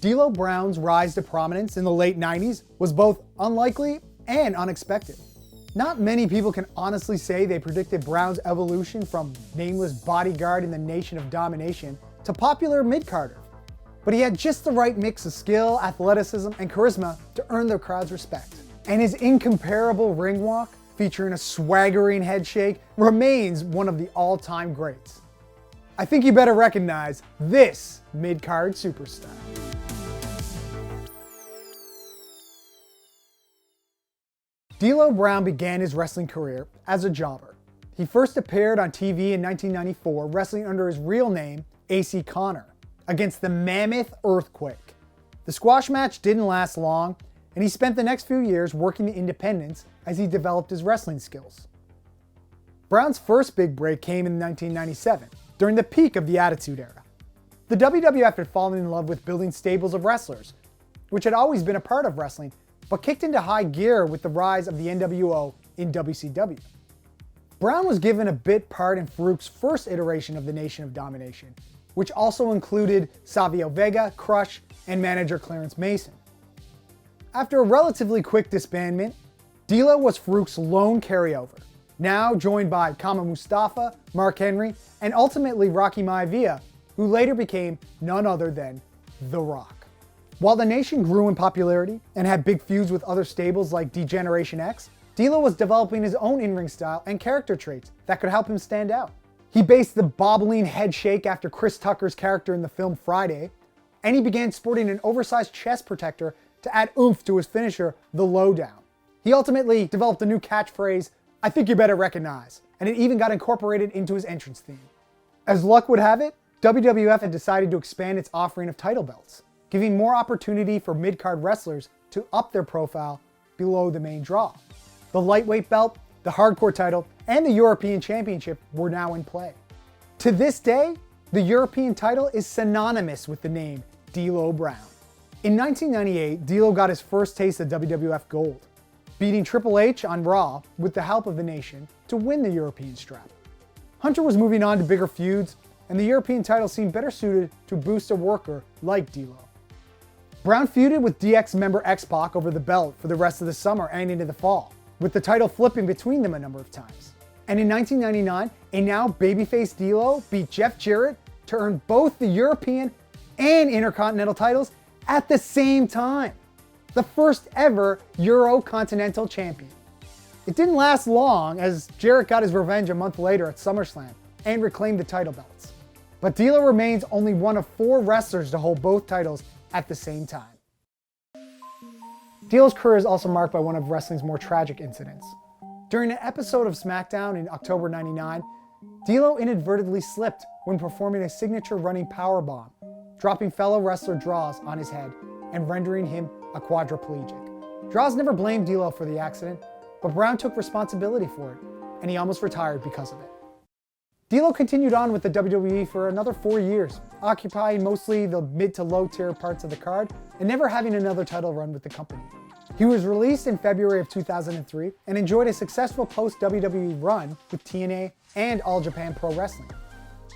D'Lo Brown's rise to prominence in the late 90s was both unlikely and unexpected. Not many people can honestly say they predicted Brown's evolution from nameless bodyguard in the Nation of Domination to popular mid-carder. But he had just the right mix of skill, athleticism, and charisma to earn the crowd's respect. And his incomparable ring walk, featuring a swaggering head shake, remains one of the all-time greats. I think you better recognize this mid-card superstar. D'Lo Brown began his wrestling career as a jobber. He first appeared on TV in 1994, wrestling under his real name, A.C. Connor, against the Mammoth Earthquake. The squash match didn't last long, and he spent the next few years working the independents as he developed his wrestling skills. Brown's first big break came in 1997, during the peak of the Attitude Era. The WWF had fallen in love with building stables of wrestlers, which had always been a part of wrestling, but kicked into high gear with the rise of the NWO in WCW. Brown was given a bit part in Farouk's first iteration of the Nation of Domination, which also included Savio Vega, Crush, and manager Clarence Mason. After a relatively quick disbandment, D'Lo was Farouk's lone carryover, now joined by Kama Mustafa, Mark Henry, and ultimately Rocky Maivia, who later became none other than The Rock. While the Nation grew in popularity and had big feuds with other stables like D-Generation X, D'Lo was developing his own in-ring style and character traits that could help him stand out. He based the bobbling head shake after Chris Tucker's character in the film Friday, and he began sporting an oversized chest protector to add oomph to his finisher, The Lowdown. He ultimately developed a new catchphrase, "I think you better recognize," and it even got incorporated into his entrance theme. As luck would have it, WWF had decided to expand its offering of title belts, giving more opportunity for mid-card wrestlers to up their profile below the main draw. The lightweight belt, the hardcore title, and the European Championship were now in play. To this day, the European title is synonymous with the name D'Lo Brown. In 1998, D'Lo got his first taste of WWF Gold, beating Triple H on Raw with the help of the Nation to win the European strap. Hunter was moving on to bigger feuds, and the European title seemed better suited to boost a worker like D'Lo. Brown feuded with DX member X-Pac over the belt for the rest of the summer and into the fall, with the title flipping between them a number of times. And in 1999, a now babyface D'Lo beat Jeff Jarrett to earn both the European and Intercontinental titles at the same time. The first ever Euro-Continental champion. It didn't last long, as Jarrett got his revenge a month later at SummerSlam and reclaimed the title belts. But D'Lo remains only one of 4 wrestlers to hold both titles at the same time. D'Lo's career is also marked by one of wrestling's more tragic incidents. During an episode of SmackDown in October '99, D'Lo inadvertently slipped when performing a signature running powerbomb, dropping fellow wrestler Draws on his head and rendering him a quadriplegic. Draws never blamed D'Lo for the accident, but Brown took responsibility for it, and he almost retired because of it. D'Lo continued on with the WWE for another 4 years, occupying mostly the mid to low tier parts of the card and never having another title run with the company. He was released in February of 2003 and enjoyed a successful post-WWE run with TNA and All Japan Pro Wrestling.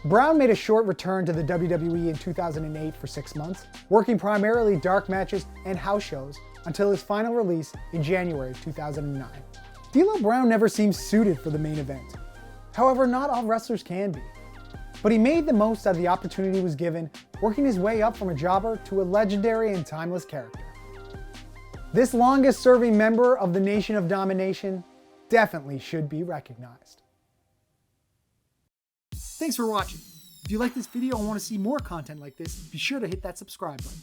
Brown made a short return to the WWE in 2008 for 6 months, working primarily dark matches and house shows until his final release in January 2009. D'Lo Brown never seemed suited for the main event. However, not all wrestlers can be. But he made the most out of the opportunity he was given, working his way up from a jobber to a legendary and timeless character. This longest serving member of the Nation of Domination definitely should be recognized. Thanks for watching. If you like this video and want to see more content like this, be sure to hit that subscribe button.